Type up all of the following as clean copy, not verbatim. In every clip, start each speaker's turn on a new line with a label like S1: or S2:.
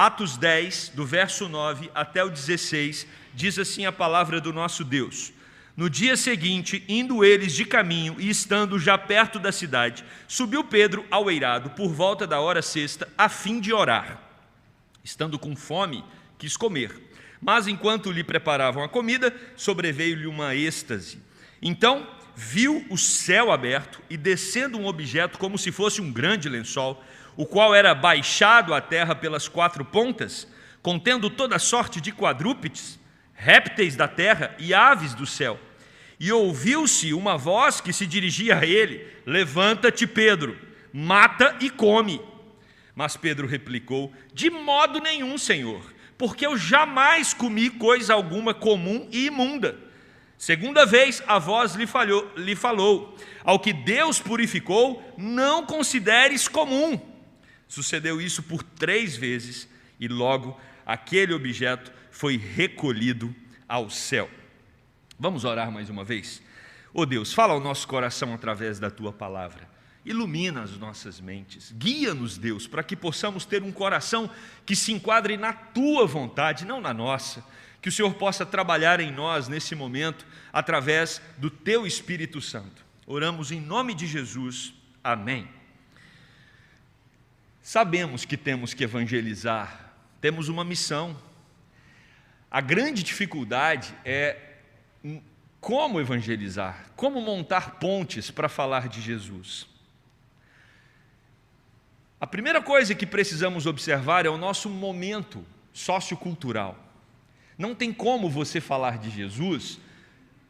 S1: Atos 10, do verso 9 até o 16, diz assim a palavra do nosso Deus. No dia seguinte, indo eles de caminho e estando já perto da cidade, subiu Pedro ao eirado por volta da hora sexta, a fim de orar. Estando com fome, quis comer, mas enquanto lhe preparavam a comida, sobreveio-lhe uma êxtase. Então viu o céu aberto e descendo um objeto como se fosse um grande lençol, o qual era baixado à terra pelas quatro pontas, contendo toda sorte de quadrúpedes, répteis da terra e aves do céu. E ouviu-se uma voz que se dirigia a ele: levanta-te, Pedro, mata e come. Mas Pedro replicou: de modo nenhum, Senhor, porque eu jamais comi coisa alguma comum e imunda. Segunda vez a voz lhe falou: ao que Deus purificou, não consideres comum. Sucedeu isso por 3 vezes, e logo aquele objeto foi recolhido ao céu. Vamos orar mais uma vez? Ó Deus, fala ao nosso coração através da Tua palavra. Ilumina as nossas mentes. Guia-nos, Deus, para que possamos ter um coração que se enquadre na Tua vontade, não na nossa. Que o Senhor possa trabalhar em nós nesse momento, através do Teu Espírito Santo. Oramos em nome de Jesus. Amém. Sabemos que temos que evangelizar, temos uma missão. A grande dificuldade é como evangelizar, como montar pontes para falar de Jesus. A primeira coisa que precisamos observar é o nosso momento sociocultural. Não tem como você falar de Jesus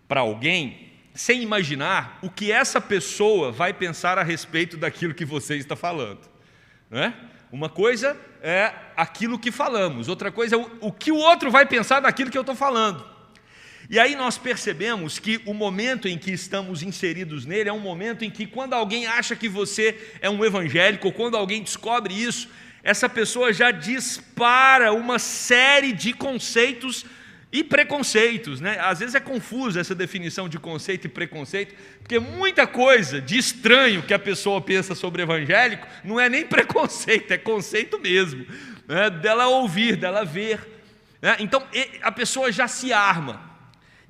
S1: para alguém sem imaginar o que essa pessoa vai pensar a respeito daquilo que você está falando. Não é? Uma coisa é aquilo que falamos, outra coisa é o que o outro vai pensar daquilo que eu estou falando. E aí nós percebemos que o momento em que estamos inseridos nele é um momento em que, quando alguém acha que você é um evangélico, ou quando alguém descobre isso, essa pessoa já dispara uma série de conceitos e preconceitos, né? Às vezes é confusa essa definição de conceito e preconceito, porque muita coisa de estranho que a pessoa pensa sobre evangélico não é nem preconceito, é conceito mesmo, né? Dela ouvir, dela ver, né? Então a pessoa já se arma.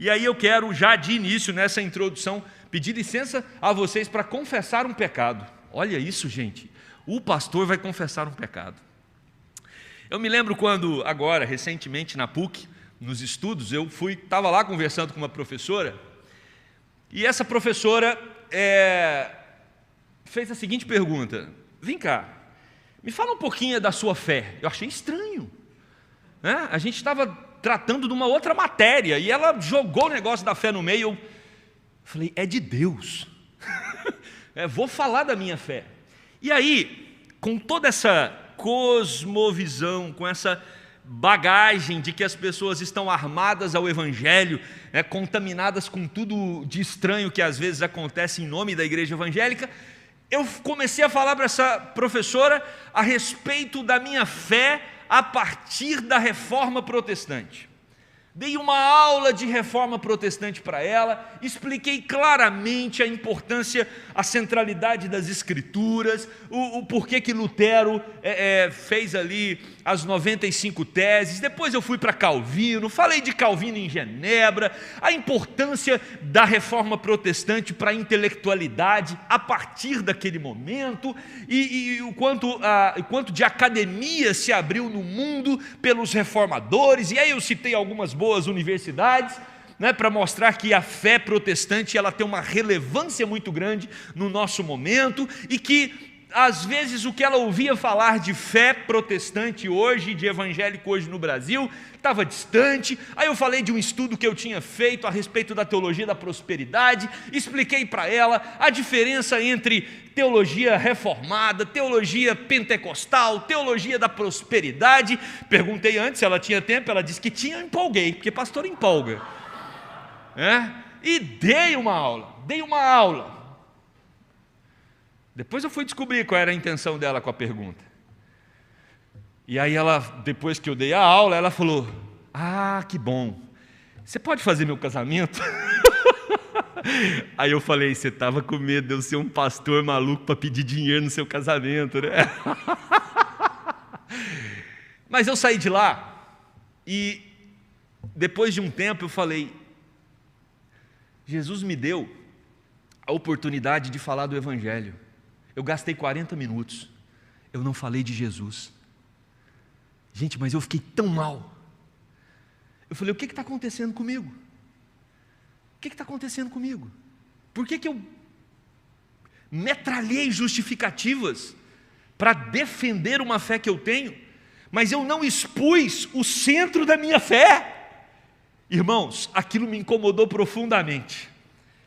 S1: E aí eu quero, já de início, nessa introdução, pedir licença a vocês para confessar um pecado. Olha isso, gente, o pastor vai confessar um pecado. Eu me lembro quando, agora, recentemente na PUC, nos estudos, eu estava lá conversando com uma professora, e essa professora fez a seguinte pergunta: vem cá, me fala um pouquinho da sua fé. Eu achei estranho, né? A gente estava tratando de uma outra matéria, e ela jogou o negócio da fé no meio. Eu falei: é de Deus. Vou falar da minha fé. E aí, com toda essa cosmovisão, com essa bagagem de que as pessoas estão armadas ao evangelho, contaminadas com tudo de estranho que às vezes acontece em nome da igreja evangélica, eu comecei a falar para essa professora a respeito da minha fé a partir da reforma protestante. Dei uma aula de reforma protestante para ela, expliquei claramente a importância, a centralidade das escrituras, o porquê que Lutero fez ali as 95 teses. Depois eu fui para Calvino, falei de Calvino em Genebra, a importância da reforma protestante para a intelectualidade a partir daquele momento, e o quanto de academia se abriu no mundo pelos reformadores. E aí eu citei algumas boas universidades, né, para mostrar que a fé protestante ela tem uma relevância muito grande no nosso momento, e que às vezes o que ela ouvia falar de fé protestante hoje, de evangélico hoje no Brasil, estava distante. Aí eu falei de um estudo que eu tinha feito a respeito da teologia da prosperidade, expliquei para ela a diferença entre teologia reformada, teologia pentecostal, teologia da prosperidade. Perguntei antes se ela tinha tempo, ela disse que tinha. Eu empolguei, porque pastor empolga, e dei uma aula. Depois eu fui descobrir qual era a intenção dela com a pergunta. E aí ela, depois que eu dei a aula, ela falou: ah, que bom, você pode fazer meu casamento? Aí eu falei: você estava com medo de eu ser um pastor maluco para pedir dinheiro no seu casamento, né? Mas eu saí de lá e depois de um tempo eu falei, Jesus me deu a oportunidade de falar do Evangelho. Eu gastei 40 minutos, eu não falei de Jesus. Gente, mas eu fiquei tão mal. Eu falei, o que está acontecendo comigo? O que está acontecendo comigo? Por que eu metralhei justificativas para defender uma fé que eu tenho, mas eu não expus o centro da minha fé? Irmãos, aquilo me incomodou profundamente,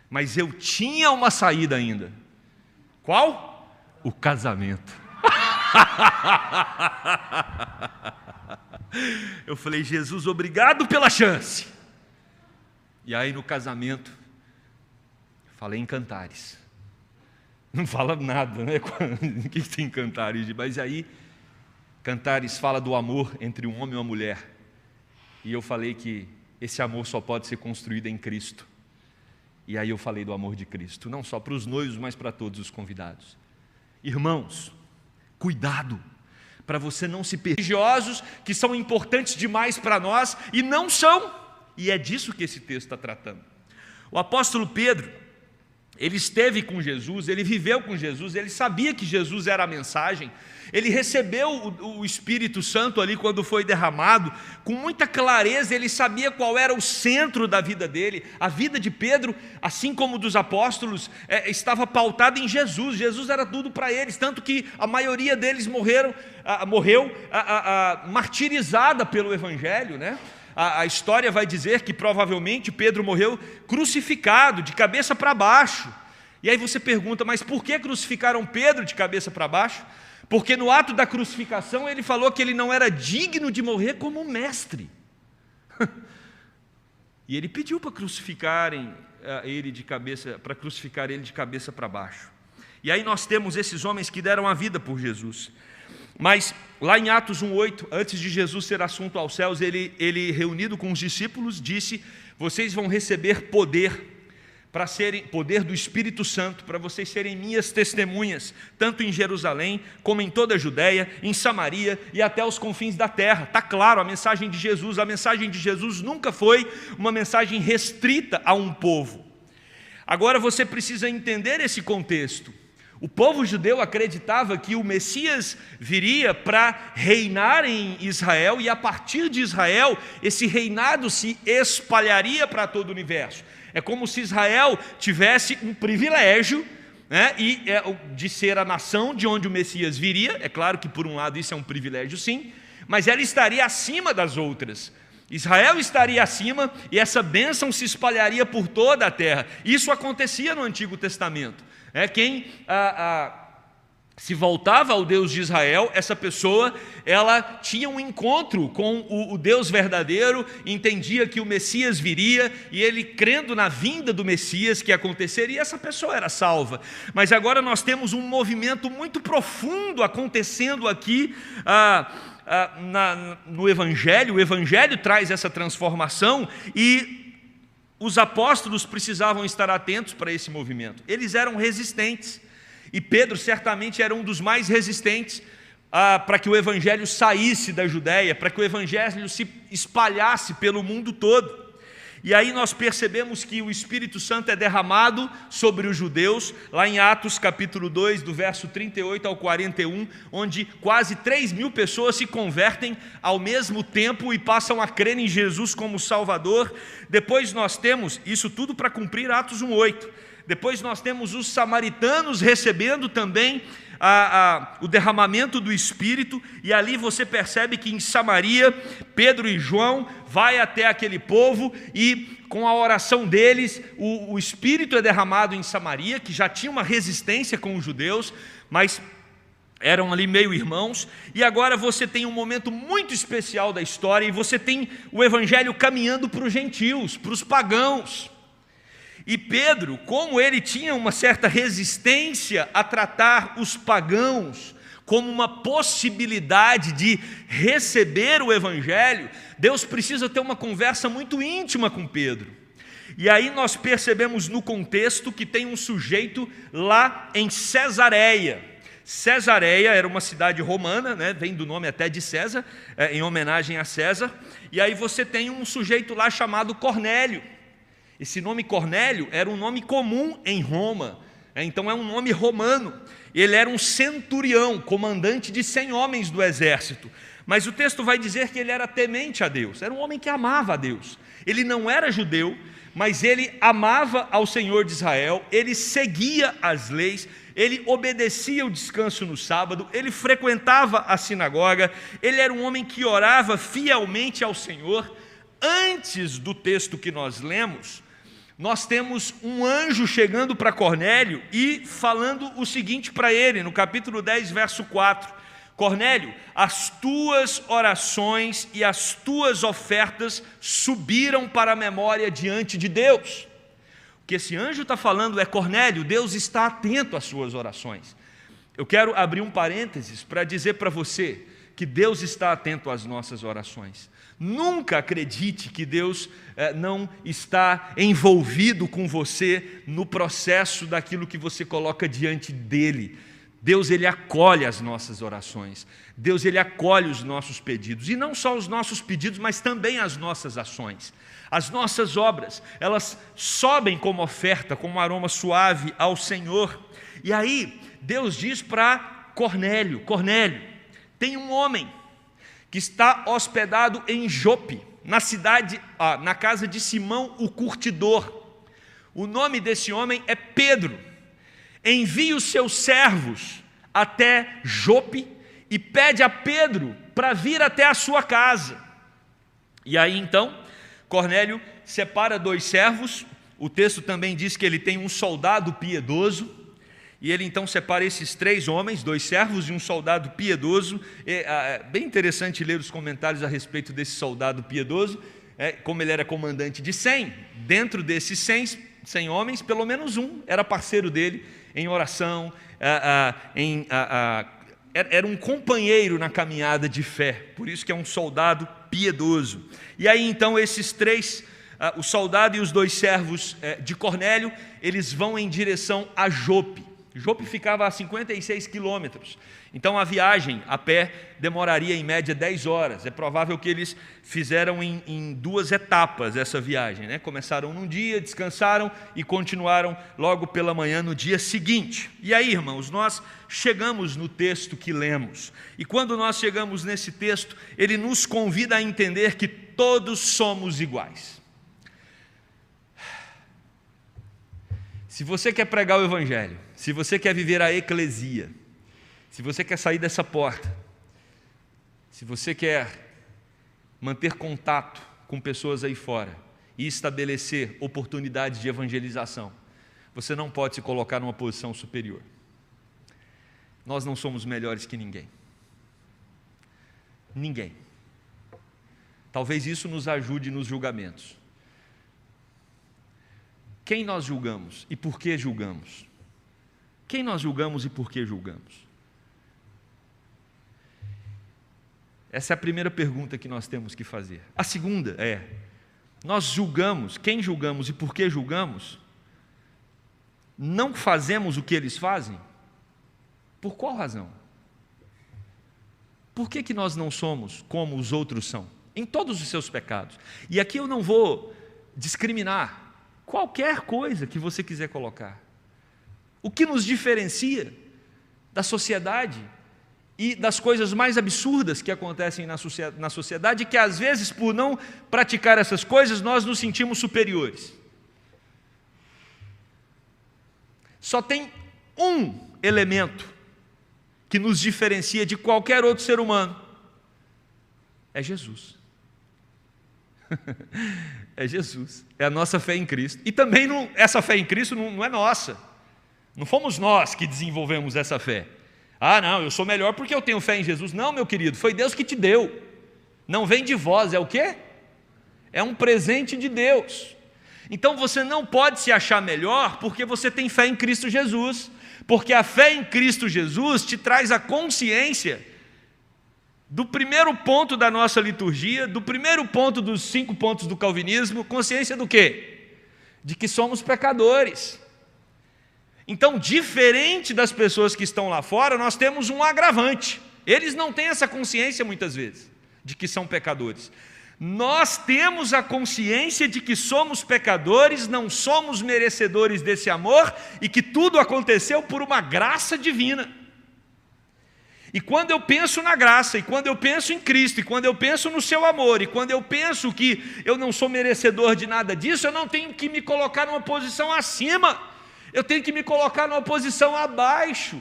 S1: mas eu tinha uma saída ainda. Qual? O casamento. Eu falei, Jesus, obrigado pela chance. E aí no casamento, falei em Cantares. Não fala nada, né? O que tem Cantares? Mas aí, Cantares fala do amor entre um homem e uma mulher. E eu falei que esse amor só pode ser construído em Cristo. E aí eu falei do amor de Cristo, não só para os noivos, mas para todos os convidados. Irmãos, cuidado, para você não se perder. Religiosos que são importantes demais para nós e não são. E é disso que esse texto está tratando. O apóstolo Pedro, ele esteve com Jesus, ele viveu com Jesus, ele sabia que Jesus era a mensagem, ele recebeu o Espírito Santo ali quando foi derramado, com muita clareza ele sabia qual era o centro da vida dele. A vida de Pedro, assim como dos apóstolos, estava pautada em Jesus. Jesus era tudo para eles, tanto que a maioria deles morreu martirizada pelo Evangelho, né? A história vai dizer que provavelmente Pedro morreu crucificado, de cabeça para baixo. E aí você pergunta, mas por que crucificaram Pedro de cabeça para baixo? Porque no ato da crucificação ele falou que ele não era digno de morrer como mestre. E ele pediu para crucificar ele de cabeça para baixo. E aí nós temos esses homens que deram a vida por Jesus. Mas lá em Atos 1:8, antes de Jesus ser assunto aos céus, ele reunido com os discípulos disse: vocês vão receber poder do Espírito Santo, para vocês serem minhas testemunhas, tanto em Jerusalém, como em toda a Judéia, em Samaria e até os confins da terra. Está claro, a mensagem de Jesus nunca foi uma mensagem restrita a um povo. Agora você precisa entender esse contexto. O povo judeu acreditava que o Messias viria para reinar em Israel, e a partir de Israel, esse reinado se espalharia para todo o universo. É como se Israel tivesse um privilégio, né, de ser a nação de onde o Messias viria. É claro que por um lado isso é um privilégio sim, mas ela estaria acima das outras. Israel estaria acima e essa bênção se espalharia por toda a terra. Isso acontecia no Antigo Testamento. Quem se voltava ao Deus de Israel, essa pessoa, ela tinha um encontro com o Deus verdadeiro, entendia que o Messias viria, e ele, crendo na vinda do Messias que aconteceria, essa pessoa era salva. Mas agora nós temos um movimento muito profundo acontecendo aqui no Evangelho. O Evangelho traz essa transformação e os apóstolos precisavam estar atentos para esse movimento. Eles eram resistentes, e Pedro certamente era um dos mais resistentes para que o Evangelho saísse da Judéia, para que o Evangelho se espalhasse pelo mundo todo. E aí nós percebemos que o Espírito Santo é derramado sobre os judeus, lá em Atos capítulo 2, do verso 38 ao 41, onde quase 3.000 pessoas se convertem ao mesmo tempo e passam a crer em Jesus como Salvador. Depois nós temos, isso tudo para cumprir Atos 1:8, depois nós temos os samaritanos recebendo também o derramamento do Espírito, e ali você percebe que em Samaria, Pedro e João vai até aquele povo, e com a oração deles, o Espírito é derramado em Samaria, que já tinha uma resistência com os judeus, mas eram ali meio irmãos. E agora você tem um momento muito especial da história, e você tem o Evangelho caminhando para os gentios, para os pagãos. E Pedro, como ele tinha uma certa resistência a tratar os pagãos como uma possibilidade de receber o Evangelho, Deus precisa ter uma conversa muito íntima com Pedro. E aí nós percebemos no contexto que tem um sujeito lá em Cesareia. Cesareia era uma cidade romana, né? Vem do nome até de César, em homenagem a César. E aí você tem um sujeito lá chamado Cornélio. Esse nome Cornélio era um nome comum em Roma, então é um nome romano. Ele era um centurião, comandante de 100 homens do exército. Mas o texto vai dizer que ele era temente a Deus, era um homem que amava a Deus. Ele não era judeu, mas ele amava ao Senhor de Israel, ele seguia as leis, ele obedecia o descanso no sábado, ele frequentava a sinagoga, ele era um homem que orava fielmente ao Senhor. Antes do texto que nós lemos, nós temos um anjo chegando para Cornélio e falando o seguinte para ele, no capítulo 10, verso 4. Cornélio, as tuas orações e as tuas ofertas subiram para a memória diante de Deus. O que esse anjo está falando é: Cornélio, Deus está atento às suas orações. Eu quero abrir um parênteses para dizer para você que Deus está atento às nossas orações. Nunca acredite que Deus não está envolvido com você no processo daquilo que você coloca diante dele. Deus, ele acolhe as nossas orações. Deus, ele acolhe os nossos pedidos. E não só os nossos pedidos, mas também as nossas ações. As nossas obras, elas sobem como oferta, como aroma suave ao Senhor. E aí, Deus diz para Cornélio: Cornélio, tem um homem que está hospedado em Jope, na casa de Simão o curtidor. O nome desse homem é Pedro. Envie os seus servos até Jope e pede a Pedro para vir até a sua casa. E aí então, Cornélio separa 2 servos. O texto também diz que ele tem um soldado piedoso. E ele então separa esses 3 homens, 2 servos e um soldado piedoso. É bem interessante ler os comentários a respeito desse soldado piedoso, como ele era comandante de 100. Dentro desses 100 homens, pelo menos um era parceiro dele em oração, era um companheiro na caminhada de fé. Por isso que é um soldado piedoso. E aí então esses 3, o soldado e os 2 servos de Cornélio, eles vão em direção a Jope. Jope ficava a 56 quilômetros, então a viagem a pé demoraria em média 10 horas. É provável que eles fizeram em 2 etapas essa viagem, né? Começaram num dia, descansaram e continuaram logo pela manhã no dia seguinte. E aí, irmãos, nós chegamos no texto que lemos, e quando nós chegamos nesse texto, ele nos convida a entender que todos somos iguais. Se você quer pregar o Evangelho, se você quer viver a eclesia, se você quer sair dessa porta, se você quer manter contato com pessoas aí fora e estabelecer oportunidades de evangelização, você não pode se colocar numa posição superior. Nós não somos melhores que ninguém. Ninguém. Talvez isso nos ajude nos julgamentos. Quem nós julgamos e por que julgamos? Quem nós julgamos e por que julgamos? Essa é a primeira pergunta que nós temos que fazer. A segunda é: nós julgamos, quem julgamos e por que julgamos? Não fazemos o que eles fazem? Por qual razão? Por que nós não somos como os outros são? Em todos os seus pecados. E aqui eu não vou discriminar qualquer coisa que você quiser colocar. O que nos diferencia da sociedade e das coisas mais absurdas que acontecem na sociedade, que às vezes, por não praticar essas coisas, nós nos sentimos superiores. Só tem um elemento que nos diferencia de qualquer outro ser humano: é Jesus. É Jesus, é a nossa fé em Cristo. E também essa fé em Cristo não é nossa. Não fomos nós que desenvolvemos essa fé. Ah, não, eu sou melhor porque eu tenho fé em Jesus. Não, meu querido, foi Deus que te deu. Não vem de vós, é o quê? É um presente de Deus. Então você não pode se achar melhor porque você tem fé em Cristo Jesus. Porque a fé em Cristo Jesus te traz a consciência do primeiro ponto da nossa liturgia, do primeiro ponto dos 5 pontos do calvinismo. Consciência do quê? De que somos pecadores. Então, diferente das pessoas que estão lá fora, nós temos um agravante. Eles não têm essa consciência muitas vezes de que são pecadores. Nós temos a consciência de que somos pecadores, não somos merecedores desse amor e que tudo aconteceu por uma graça divina. E quando eu penso na graça, e quando eu penso em Cristo, e quando eu penso no seu amor, e quando eu penso que eu não sou merecedor de nada disso, eu não tenho que me colocar numa posição acima, eu tenho que me colocar numa posição abaixo.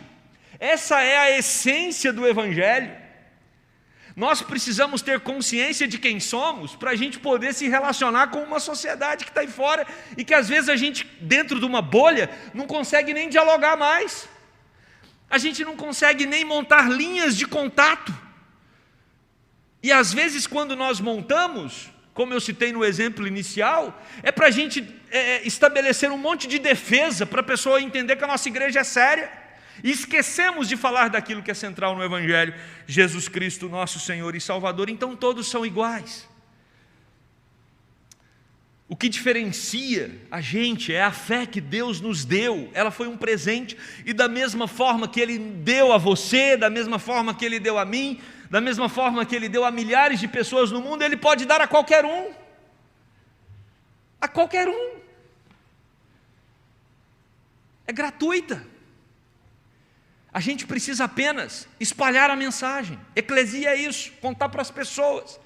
S1: Essa é a essência do Evangelho. Nós precisamos ter consciência de quem somos para a gente poder se relacionar com uma sociedade que está aí fora e que às vezes a gente, dentro de uma bolha, não consegue nem dialogar mais. A gente não consegue nem montar linhas de contato. E às vezes quando nós montamos, como eu citei no exemplo inicial, é para a gente estabelecer um monte de defesa para a pessoa entender que a nossa igreja é séria. E esquecemos de falar daquilo que é central no Evangelho, Jesus Cristo, nosso Senhor e Salvador. Então todos são iguais. O que diferencia a gente é a fé que Deus nos deu. Ela foi um presente, e da mesma forma que Ele deu a você, da mesma forma que Ele deu a mim, da mesma forma que Ele deu a milhares de pessoas no mundo, Ele pode dar a qualquer um. A qualquer um. É gratuita. A gente precisa apenas espalhar a mensagem. Eclesia é isso, contar para as pessoas.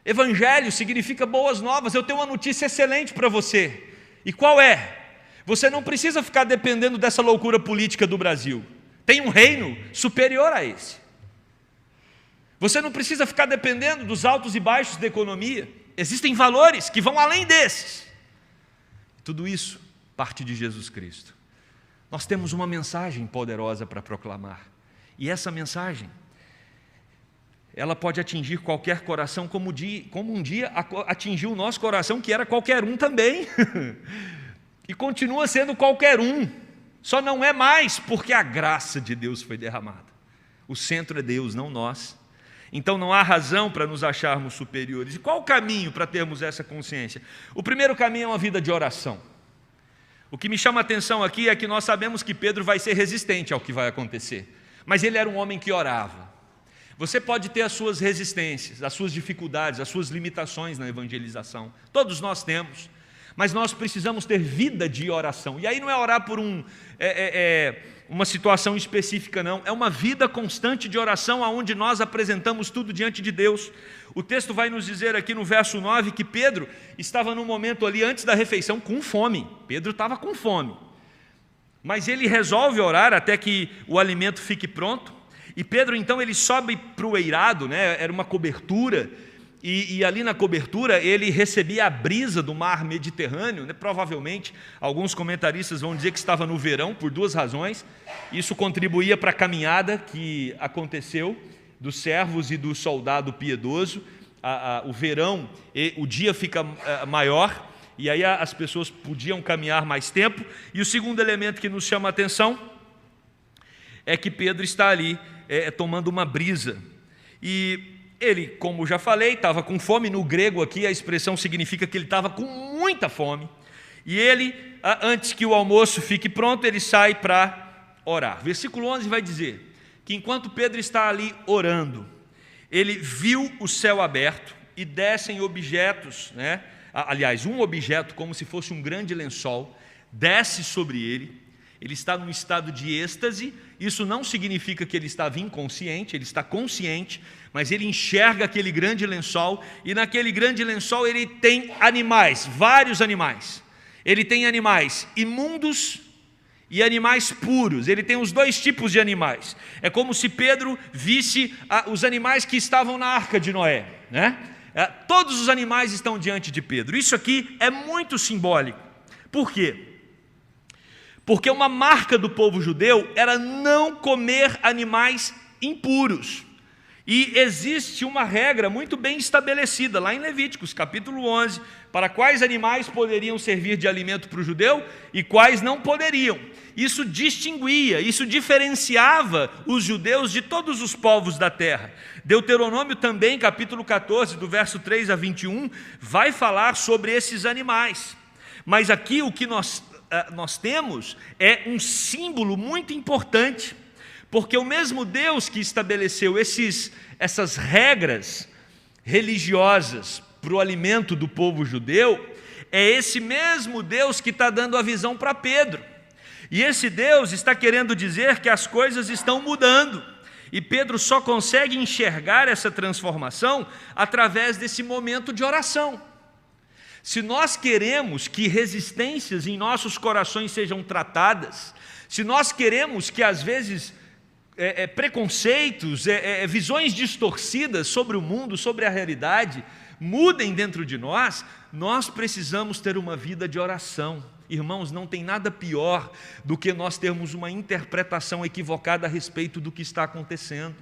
S1: Evangelho significa boas novas. Eu tenho uma notícia excelente para você. E qual é? Você não precisa ficar dependendo dessa loucura política do Brasil. Tem um reino superior a esse. Você não precisa ficar dependendo dos altos e baixos da economia. Existem valores que vão além desses. Tudo isso parte de Jesus Cristo. Nós temos uma mensagem poderosa para proclamar. E essa mensagem, ela pode atingir qualquer coração, como um dia atingiu o nosso coração, que era qualquer um também. E continua sendo qualquer um. Só não é mais porque a graça de Deus foi derramada. O centro é Deus, não nós. Então não há razão para nos acharmos superiores. E qual o caminho para termos essa consciência? O primeiro caminho é uma vida de oração. O que me chama a atenção aqui é que nós sabemos que Pedro vai ser resistente ao que vai acontecer, mas ele era um homem que orava. Você pode ter as suas resistências, as suas dificuldades, as suas limitações na evangelização, todos nós temos, mas nós precisamos ter vida de oração. E aí não é orar por uma situação específica, não, é uma vida constante de oração, onde nós apresentamos tudo diante de Deus. O texto vai nos dizer aqui no verso 9 que Pedro estava num momento ali antes da refeição com fome. Pedro estava com fome, mas ele resolve orar até que o alimento fique pronto. E Pedro então ele sobe para o eirado, né? Era uma cobertura, e ali na cobertura ele recebia a brisa do mar Mediterrâneo, né? Provavelmente alguns comentaristas vão dizer que estava no verão por duas razões. Isso contribuía para a caminhada que aconteceu dos servos e do soldado piedoso. O verão, o dia fica maior, e aí as pessoas podiam caminhar mais tempo. E o segundo elemento que nos chama a atenção é que Pedro está ali tomando uma brisa. E ele, como já falei, estava com fome. No grego aqui a expressão significa que ele estava com muita fome. E ele, antes que o almoço fique pronto, ele sai para orar. Versículo 11 vai dizer que enquanto Pedro está ali orando, ele viu o céu aberto e descem objetos, né? Aliás, um objeto como se fosse um grande lençol, desce sobre ele. Ele está num estado de êxtase. Isso não significa que ele estava inconsciente, ele está consciente, mas ele enxerga aquele grande lençol, e naquele grande lençol ele tem animais, vários animais. Ele tem animais imundos e animais puros. Ele tem os dois tipos de animais. É como se Pedro visse os animais que estavam na arca de Noé, né? Todos os animais estão diante de Pedro. Isso aqui é muito simbólico. Por quê? Porque uma marca do povo judeu era não comer animais impuros. E existe uma regra muito bem estabelecida lá em Levíticos, capítulo 11, para quais animais poderiam servir de alimento para o judeu e quais não poderiam. Isso distinguia, isso diferenciava os judeus de todos os povos da terra. Deuteronômio também, capítulo 14, do verso 3 a 21, vai falar sobre esses animais. Mas aqui o que nós nós temos é um símbolo muito importante, porque o mesmo Deus que estabeleceu essas regras religiosas para o alimento do povo judeu, é esse mesmo Deus que está dando a visão para Pedro. E esse Deus está querendo dizer que as coisas estão mudando. E Pedro só consegue enxergar essa transformação através desse momento de oração. Se nós queremos que resistências em nossos corações sejam tratadas, se nós queremos que às vezes preconceitos, visões distorcidas sobre o mundo, sobre a realidade, mudem dentro de nós, nós precisamos ter uma vida de oração. Irmãos, não tem nada pior do que nós termos uma interpretação equivocada a respeito do que está acontecendo.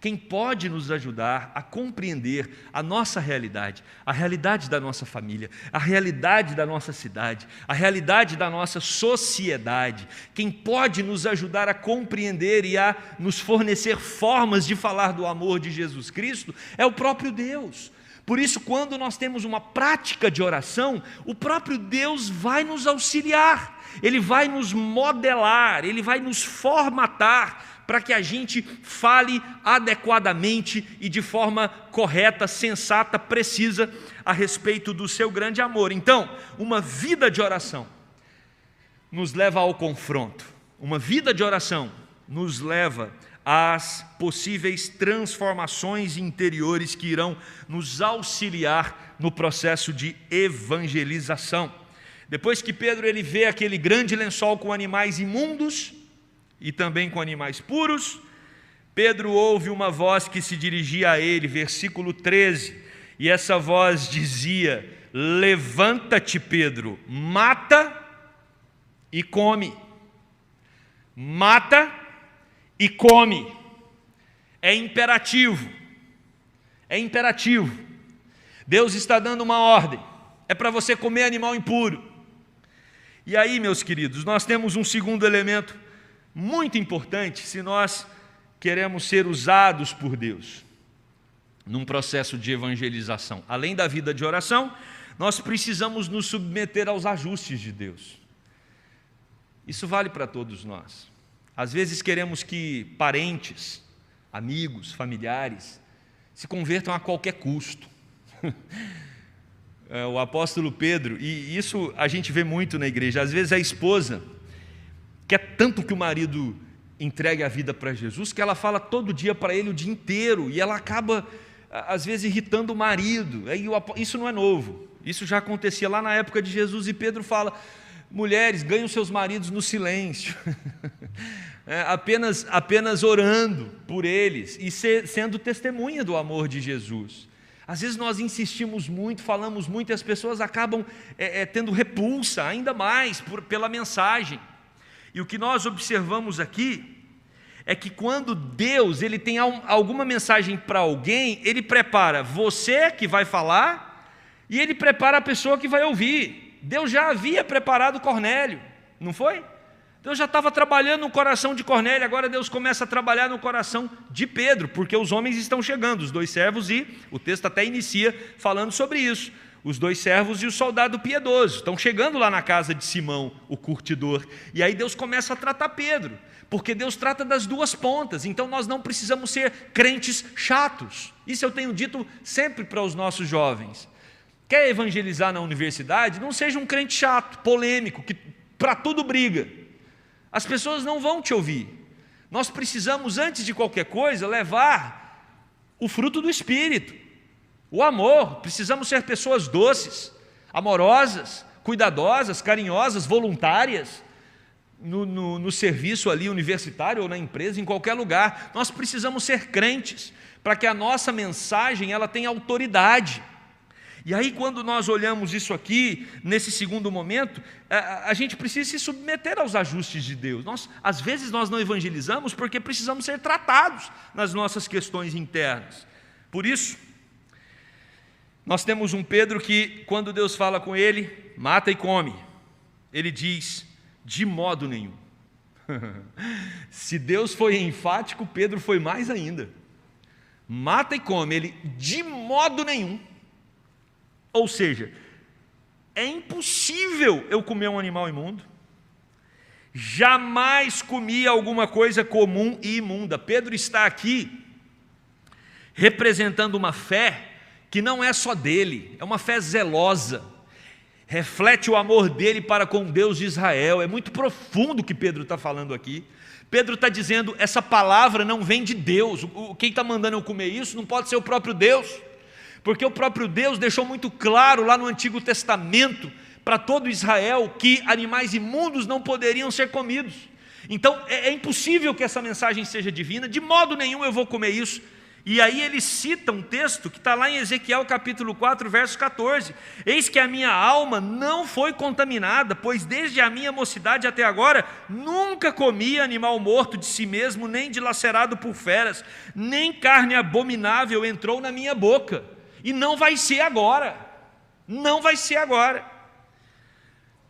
S1: Quem pode nos ajudar a compreender a nossa realidade, a realidade da nossa família, a realidade da nossa cidade, a realidade da nossa sociedade, quem pode nos ajudar a compreender e a nos fornecer formas de falar do amor de Jesus Cristo, é o próprio Deus. Por isso, quando nós temos uma prática de oração, o próprio Deus vai nos auxiliar, Ele vai nos modelar, Ele vai nos formatar, para que a gente fale adequadamente e de forma correta, sensata, precisa a respeito do seu grande amor. Então, uma vida de oração nos leva ao confronto. Uma vida de oração nos leva às possíveis transformações interiores que irão nos auxiliar no processo de evangelização. Depois que Pedro ele vê aquele grande lençol com animais imundos e também com animais puros, Pedro ouve uma voz que se dirigia a ele, versículo 13, e essa voz dizia: levanta-te, Pedro, mata e come. Mata e come. É imperativo. É imperativo. Deus está dando uma ordem. É para você comer animal impuro. E aí, meus queridos, nós temos um segundo elemento muito importante se nós queremos ser usados por Deus num processo de evangelização. Além da vida de oração, nós precisamos nos submeter aos ajustes de Deus. Isso vale para todos nós. Às vezes queremos que parentes, amigos, familiares se convertam a qualquer custo. O apóstolo Pedro, e isso a gente vê muito na igreja, às vezes a esposa quer tanto que o marido entregue a vida para Jesus, que ela fala todo dia para ele o dia inteiro, e ela acaba, às vezes, irritando o marido. Isso não é novo, isso já acontecia lá na época de Jesus, e Pedro fala: mulheres, ganhem seus maridos no silêncio, apenas orando por eles, e sendo testemunha do amor de Jesus. Às vezes nós insistimos muito, falamos muito, e as pessoas acabam tendo repulsa, ainda mais pela mensagem. E o que nós observamos aqui é que quando Deus ele tem alguma mensagem para alguém, Ele prepara você que vai falar e Ele prepara a pessoa que vai ouvir. Deus já havia preparado Cornélio, não foi? Deus já estava trabalhando no coração de Cornélio, agora Deus começa a trabalhar no coração de Pedro, porque os homens estão chegando, os dois servos, e o texto até inicia falando sobre isso. Os dois servos e o soldado piedoso estão chegando lá na casa de Simão, o curtidor. E aí Deus começa a tratar Pedro, porque Deus trata das duas pontas. Então nós não precisamos ser crentes chatos. Isso eu tenho dito sempre para os nossos jovens. Quer evangelizar na universidade? Não seja um crente chato, polêmico, que para tudo briga. As pessoas não vão te ouvir. Nós precisamos, antes de qualquer coisa, levar o fruto do Espírito. O amor, precisamos ser pessoas doces, amorosas, cuidadosas, carinhosas, voluntárias, no serviço ali universitário ou na empresa, em qualquer lugar. Nós precisamos ser crentes, para que a nossa mensagem ela tenha autoridade. E aí quando nós olhamos isso aqui, nesse segundo momento, a gente precisa se submeter aos ajustes de Deus. Às vezes nós não evangelizamos porque precisamos ser tratados nas nossas questões internas. Por isso, nós temos um Pedro que, quando Deus fala com ele, mata e come, ele diz: de modo nenhum. Se Deus foi enfático, Pedro foi mais ainda. Mata e come, ele: de modo nenhum. Ou seja, é impossível eu comer um animal imundo, jamais comia alguma coisa comum e imunda. Pedro está aqui representando uma fé que não é só dele, é uma fé zelosa, reflete o amor dele para com Deus de Israel. É muito profundo o que Pedro está falando aqui. Pedro está dizendo, essa palavra não vem de Deus, quem está mandando eu comer isso não pode ser o próprio Deus, porque o próprio Deus deixou muito claro lá no Antigo Testamento, para todo Israel, que animais imundos não poderiam ser comidos. Então é impossível que essa mensagem seja divina, de modo nenhum eu vou comer isso. E aí ele cita um texto que está lá em Ezequiel capítulo 4, verso 14. Eis que a minha alma não foi contaminada, pois desde a minha mocidade até agora, nunca comi animal morto de si mesmo, nem dilacerado por feras, nem carne abominável entrou na minha boca. E não vai ser agora, não vai ser agora.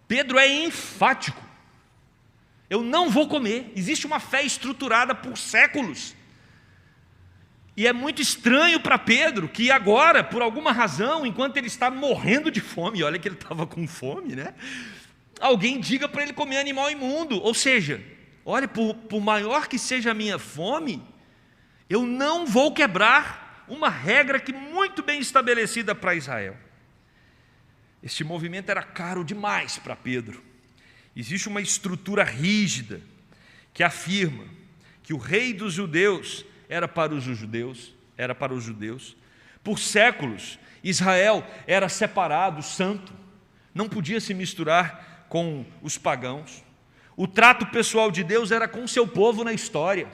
S1: Pedro é enfático, eu não vou comer. Existe uma fé estruturada por séculos, e é muito estranho para Pedro que agora, por alguma razão, enquanto ele está morrendo de fome, olha que ele estava com fome, né? Alguém diga para ele comer animal imundo. Ou seja, olha, por maior que seja a minha fome, eu não vou quebrar uma regra que muito bem estabelecida para Israel. Este movimento era caro demais para Pedro. Existe uma estrutura rígida que afirma que o rei dos judeus era para os judeus. Por séculos, Israel era separado, santo, não podia se misturar com os pagãos. O trato pessoal de Deus era com o seu povo na história.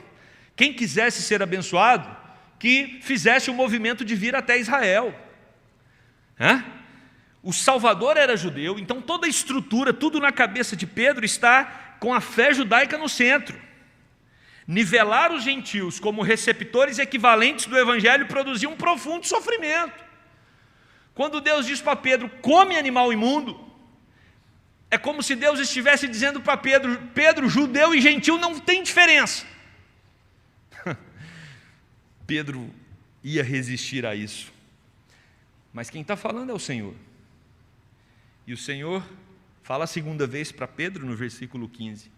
S1: Quem quisesse ser abençoado, que fizesse o movimento de vir até Israel. O Salvador era judeu, então toda a estrutura, tudo na cabeça de Pedro está com a fé judaica no centro. Nivelar os gentios como receptores equivalentes do Evangelho produzia um profundo sofrimento. Quando Deus diz para Pedro, come animal imundo, é como se Deus estivesse dizendo para Pedro, Pedro, judeu e gentil não tem diferença. Pedro ia resistir a isso. Mas quem está falando é o Senhor. E o Senhor fala a segunda vez para Pedro no versículo 15.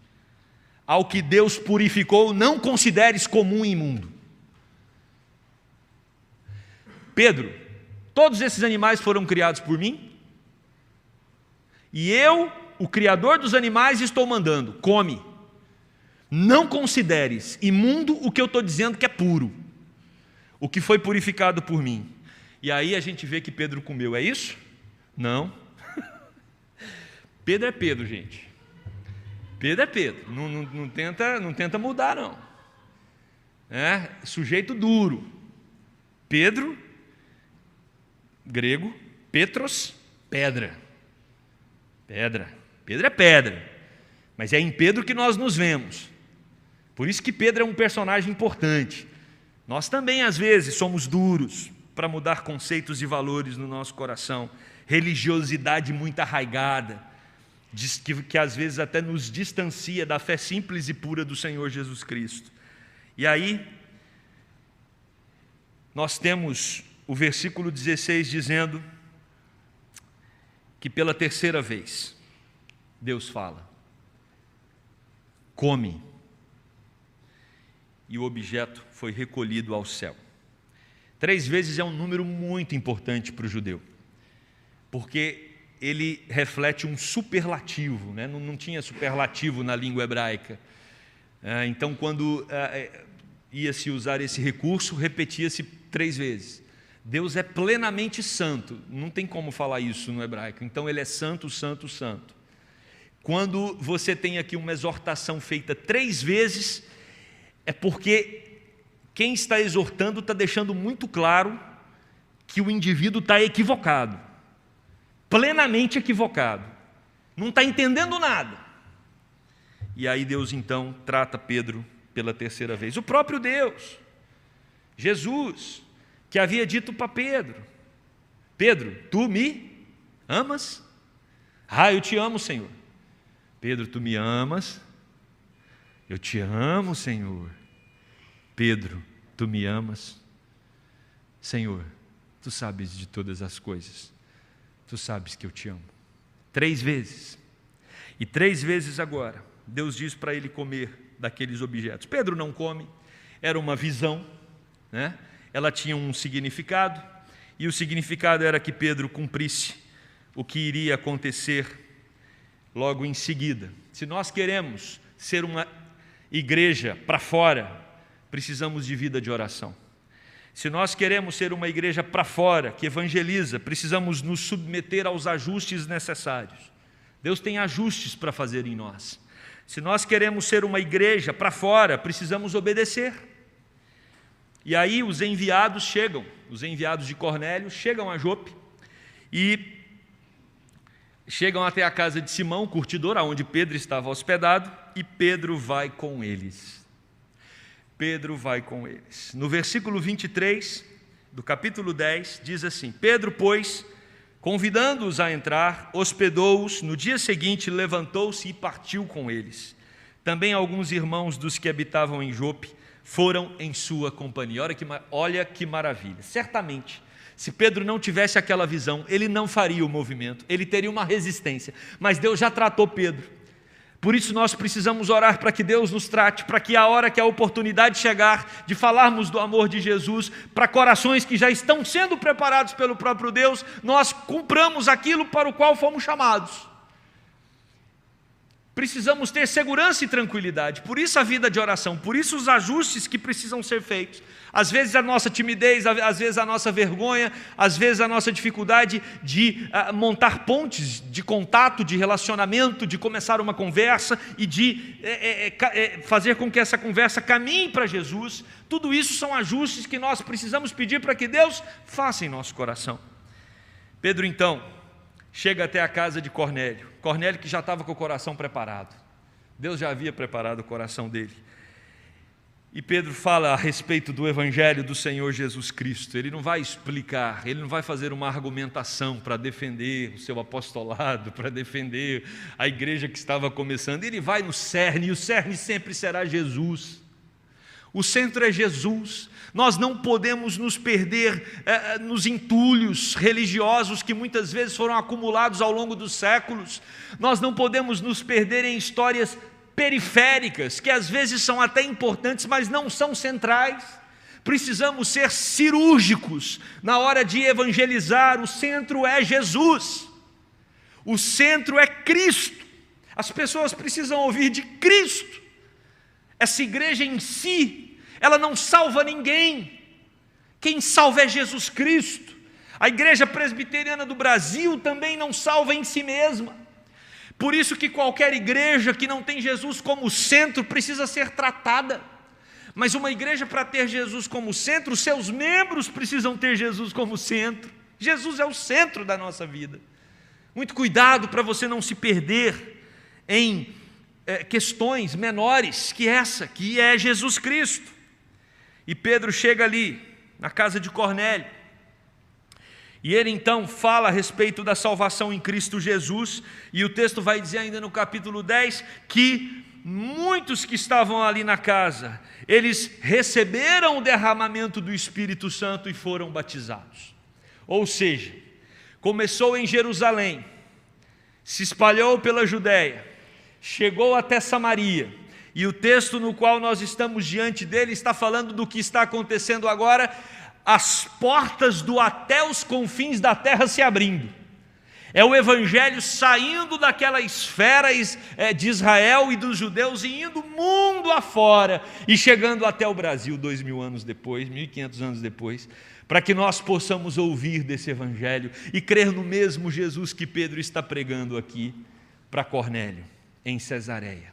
S1: Ao que Deus purificou, não consideres comum e imundo. Pedro, todos esses animais foram criados por mim, e eu, o Criador dos animais, estou mandando, come. Não consideres imundo o que eu estou dizendo que é puro, o que foi purificado por mim. E aí a gente vê que Pedro comeu, é isso? Não. Pedro é Pedro, gente. Pedro é Pedro, não tenta mudar não. Sujeito duro. Pedro, grego, Petros, pedra. Pedra. Pedro é pedra. Mas é em Pedro que nós nos vemos. Por isso que Pedro é um personagem importante. Nós também às vezes somos duros para mudar conceitos e valores no nosso coração. Religiosidade muito arraigada, que às vezes até nos distancia da fé simples e pura do Senhor Jesus Cristo. E aí, nós temos o versículo 16 dizendo que pela terceira vez, Deus fala, come, e o objeto foi recolhido ao céu. 3 vezes é um número muito importante para o judeu, porque ele reflete um superlativo, né? Não tinha superlativo na língua hebraica. Então, quando ia-se usar esse recurso, repetia-se 3 vezes. Deus é plenamente santo, não tem como falar isso no hebraico. Então, ele é santo, santo, santo. Quando você tem aqui uma exortação feita 3 vezes, é porque quem está exortando está deixando muito claro que o indivíduo está equivocado. Plenamente equivocado, não está entendendo nada. E aí Deus então trata Pedro pela terceira vez. O próprio Deus, Jesus, que havia dito para Pedro, Pedro, tu me amas? Eu te amo, Senhor. Pedro, tu me amas? Eu te amo, Senhor. Pedro, tu me amas? Senhor, tu sabes de todas as coisas. Tu sabes que eu te amo. 3 vezes. E 3 vezes agora, Deus diz para ele comer daqueles objetos. Pedro não come, era uma visão, né? Ela tinha um significado, e o significado era que Pedro cumprisse o que iria acontecer logo em seguida. Se nós queremos ser uma igreja para fora, precisamos de vida de oração. Se nós queremos ser uma igreja para fora, que evangeliza, precisamos nos submeter aos ajustes necessários. Deus tem ajustes para fazer em nós. Se nós queremos ser uma igreja para fora, precisamos obedecer. E aí os enviados chegam, os enviados de Cornélio chegam a Jope e chegam até a casa de Simão, curtidor, onde Pedro estava hospedado, e Pedro vai com eles. Pedro vai com eles. No versículo 23 do capítulo 10, diz assim: Pedro, pois, convidando-os a entrar, hospedou-os. No dia seguinte, levantou-se e partiu com eles. Também alguns irmãos dos que habitavam em Jope foram em sua companhia. Olha que maravilha. Certamente, se Pedro não tivesse aquela visão, ele não faria o movimento, ele teria uma resistência. Mas Deus já tratou Pedro. Por isso nós precisamos orar para que Deus nos trate, para que a hora que a oportunidade chegar de falarmos do amor de Jesus, para corações que já estão sendo preparados pelo próprio Deus, nós cumpramos aquilo para o qual fomos chamados. Precisamos ter segurança e tranquilidade, por isso a vida de oração, por isso os ajustes que precisam ser feitos. Às vezes a nossa timidez, às vezes a nossa vergonha, às vezes a nossa dificuldade de montar pontes de contato, de relacionamento, de começar uma conversa e de fazer com que essa conversa caminhe para Jesus. Tudo isso são ajustes que nós precisamos pedir para que Deus faça em nosso coração. Pedro então chega até a casa de Cornélio. Cornélio que já estava com o coração preparado. Deus já havia preparado o coração dele. E Pedro fala a respeito do Evangelho do Senhor Jesus Cristo. Ele não vai explicar, ele não vai fazer uma argumentação para defender o seu apostolado, para defender a igreja que estava começando. Ele vai no cerne, e o cerne sempre será Jesus. O centro é Jesus. Nós não podemos nos perder nos entulhos religiosos que muitas vezes foram acumulados ao longo dos séculos. Nós não podemos nos perder em histórias periféricas, que às vezes são até importantes, mas não são centrais. Precisamos ser cirúrgicos na hora de evangelizar. O centro é Jesus. O centro é Cristo. As pessoas precisam ouvir de Cristo. Essa igreja em si, ela não salva ninguém. Quem salva é Jesus Cristo. A igreja presbiteriana do Brasil também não salva em si mesma. Por isso que qualquer igreja que não tem Jesus como centro precisa ser tratada. Mas uma igreja, para ter Jesus como centro, seus membros precisam ter Jesus como centro. Jesus é o centro da nossa vida. Muito cuidado para você não se perder em questões menores que essa, que é Jesus Cristo. E Pedro chega ali, na casa de Cornélio, e ele então fala a respeito da salvação em Cristo Jesus, e o texto vai dizer ainda no capítulo 10, que muitos que estavam ali na casa, eles receberam o derramamento do Espírito Santo e foram batizados. Ou seja, começou em Jerusalém, se espalhou pela Judéia, chegou até Samaria, e o texto no qual nós estamos diante dele está falando do que está acontecendo agora, as portas do até os confins da terra se abrindo. É o Evangelho saindo daquela esfera de Israel e dos judeus e indo mundo afora e chegando até o Brasil 2000 anos depois, 1500 anos depois, para que nós possamos ouvir desse Evangelho e crer no mesmo Jesus que Pedro está pregando aqui para Cornélio, em Cesareia.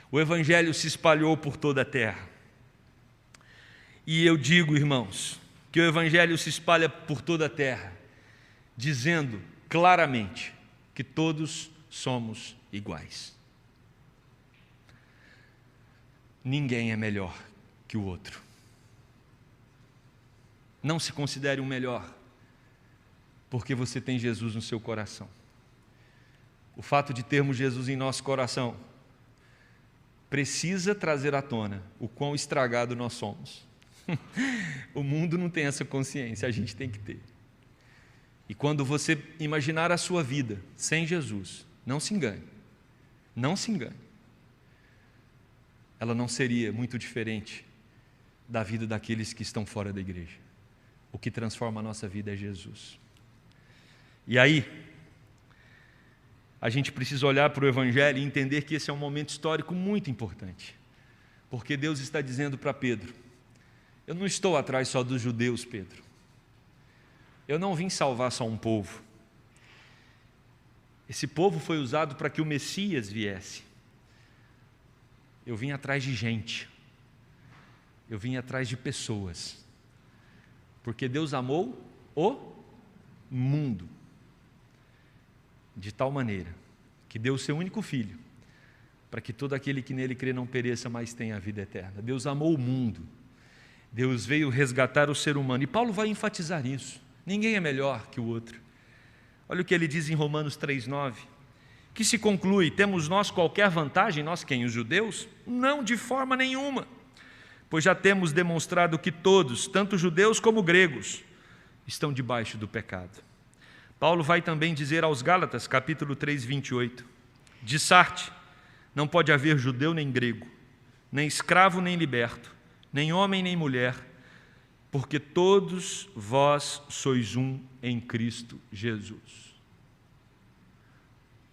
S1: O Evangelho se espalhou por toda a terra. E eu digo, irmãos, que o Evangelho se espalha por toda a terra, dizendo claramente que todos somos iguais. Ninguém é melhor que o outro. Não se considere um melhor, porque você tem Jesus no seu coração. O fato de termos Jesus em nosso coração precisa trazer à tona o quão estragado nós somos. O mundo não tem essa consciência, a gente tem que ter. E quando você imaginar a sua vida sem Jesus, não se engane, não se engane. ela não seria muito diferente da vida daqueles que estão fora da igreja. O que transforma a nossa vida é Jesus. E aí, a gente precisa olhar para o Evangelho e entender que esse é um momento histórico muito importante. Porque Deus está dizendo para Pedro: eu não estou atrás só dos judeus, Pedro. Eu não vim salvar só um povo. Esse povo foi usado para que o Messias viesse. Eu vim atrás de gente. Eu vim atrás de pessoas. Porque Deus amou o mundo de tal maneira que deu o seu único filho, para que todo aquele que nele crê não pereça, mas tenha a vida eterna. Deus amou o mundo. Deus veio resgatar o ser humano. E Paulo vai enfatizar isso. Ninguém é melhor que o outro. Olha o que ele diz em Romanos 3,9. Que se conclui: temos nós qualquer vantagem, nós quem? Os judeus? Não, de forma nenhuma. Pois já temos demonstrado que todos, tanto judeus como gregos, estão debaixo do pecado. Paulo vai também dizer aos Gálatas, capítulo 3, 28. De Sarte, não pode haver judeu nem grego, nem escravo nem liberto, nem homem nem mulher, porque todos vós sois um em Cristo Jesus.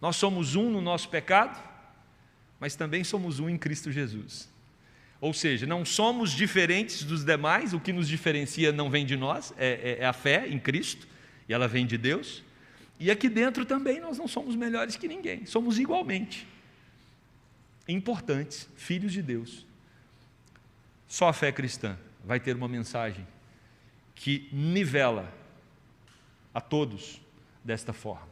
S1: Nós somos um no nosso pecado, mas também somos um em Cristo Jesus. Ou seja, não somos diferentes dos demais, o que nos diferencia não vem de nós, é a fé em Cristo, e ela vem de Deus. E aqui dentro também nós não somos melhores que ninguém, somos igualmente importantes, filhos de Deus. Só a fé cristã vai ter uma mensagem que nivela a todos desta forma.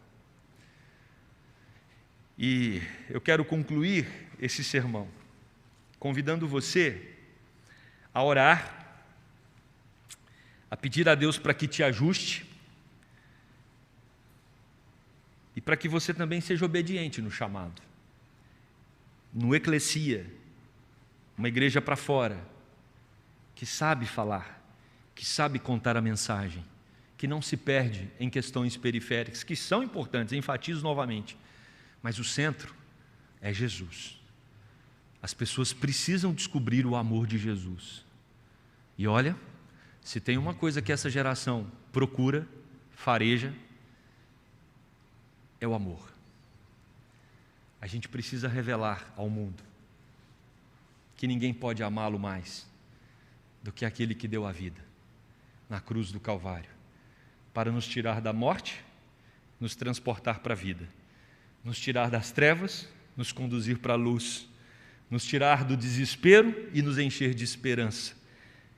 S1: E eu quero concluir esse sermão convidando você a orar, a pedir a Deus para que te ajuste e para que você também seja obediente no chamado. No eclesia, uma igreja para fora, que sabe falar, que sabe contar a mensagem, que não se perde em questões periféricas, que são importantes, enfatizo novamente, mas o centro é Jesus. As pessoas precisam descobrir o amor de Jesus. E olha, se tem uma coisa que essa geração procura, fareja, é o amor. A gente precisa revelar ao mundo que ninguém pode amá-lo mais do que aquele que deu a vida na cruz do Calvário, para nos tirar da morte, nos transportar para a vida, nos tirar das trevas, nos conduzir para a luz, nos tirar do desespero e nos encher de esperança,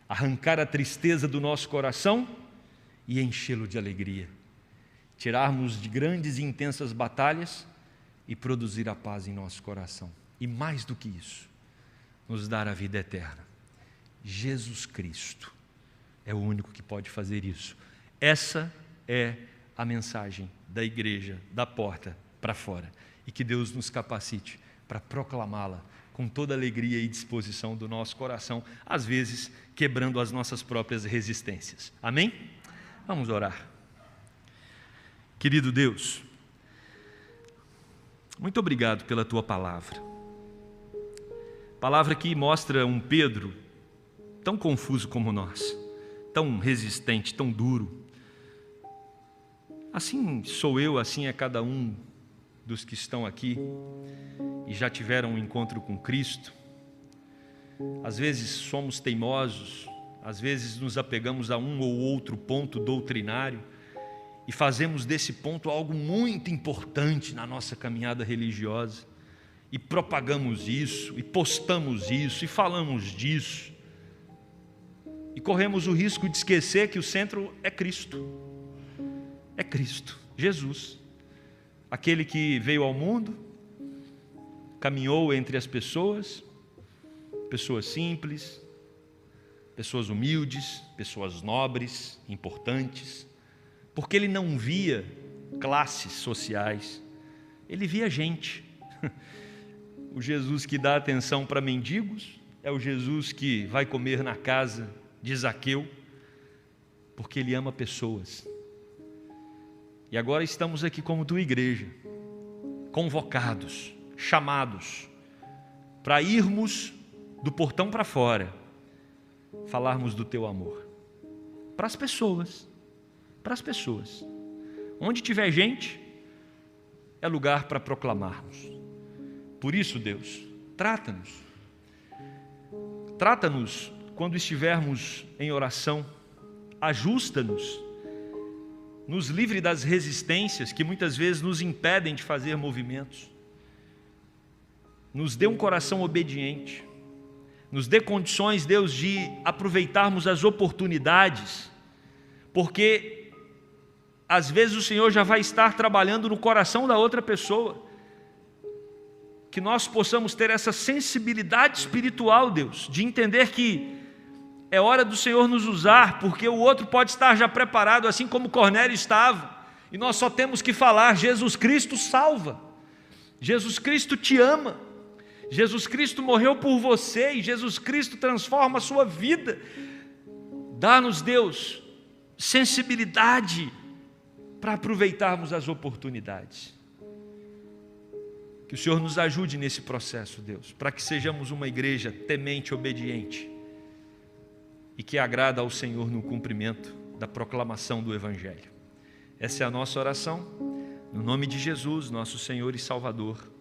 S1: arrancar a tristeza do nosso coração e enchê-lo de alegria, tirarmos de grandes e intensas batalhas e produzir a paz em nosso coração. E mais do que isso, nos dar a vida eterna. Jesus Cristo é o único que pode fazer isso. Essa é a mensagem da igreja, da porta para fora. E que Deus nos capacite para proclamá-la com toda alegria e disposição do nosso coração, às vezes quebrando as nossas próprias resistências. Amém? Vamos orar. Querido Deus, muito obrigado pela Tua palavra. Palavra que mostra um Pedro tão confuso como nós, tão resistente, tão duro. Assim sou eu, assim é cada um dos que estão aqui e já tiveram um encontro com Cristo. Às vezes somos teimosos, às vezes nos apegamos a um ou outro ponto doutrinário e fazemos desse ponto algo muito importante na nossa caminhada religiosa e propagamos isso, e postamos isso, e falamos disso, e corremos o risco de esquecer que o centro é Cristo. É Cristo, Jesus, aquele que veio ao mundo, caminhou entre as pessoas, pessoas simples, pessoas humildes, pessoas nobres, importantes, porque ele não via classes sociais, ele via gente. O Jesus que dá atenção para mendigos é o Jesus que vai comer na casa de Zaqueu, porque ele ama pessoas. E agora estamos aqui como tua igreja, convocados, chamados, para irmos do portão para fora, falarmos do teu amor. Para as pessoas. Onde tiver gente, é lugar para proclamarmos. Por isso, Deus, trata-nos. Trata-nos quando estivermos em oração. Ajusta-nos. Nos livre das resistências que muitas vezes nos impedem de fazer movimentos. Nos dê um coração obediente. Nos dê condições, Deus, de aproveitarmos as oportunidades, porque às vezes o Senhor já vai estar trabalhando no coração da outra pessoa. Que nós possamos ter essa sensibilidade espiritual, Deus, de entender que é hora do Senhor nos usar, porque o outro pode estar já preparado, assim como Cornélio estava, e nós só temos que falar: Jesus Cristo salva, Jesus Cristo te ama, Jesus Cristo morreu por você e Jesus Cristo transforma a sua vida. Dá-nos, Deus, sensibilidade para aproveitarmos as oportunidades. Que o Senhor nos ajude nesse processo, Deus, para que sejamos uma igreja temente, obediente e que agrada ao Senhor no cumprimento da proclamação do Evangelho. Essa é a nossa oração, no nome de Jesus, nosso Senhor e Salvador.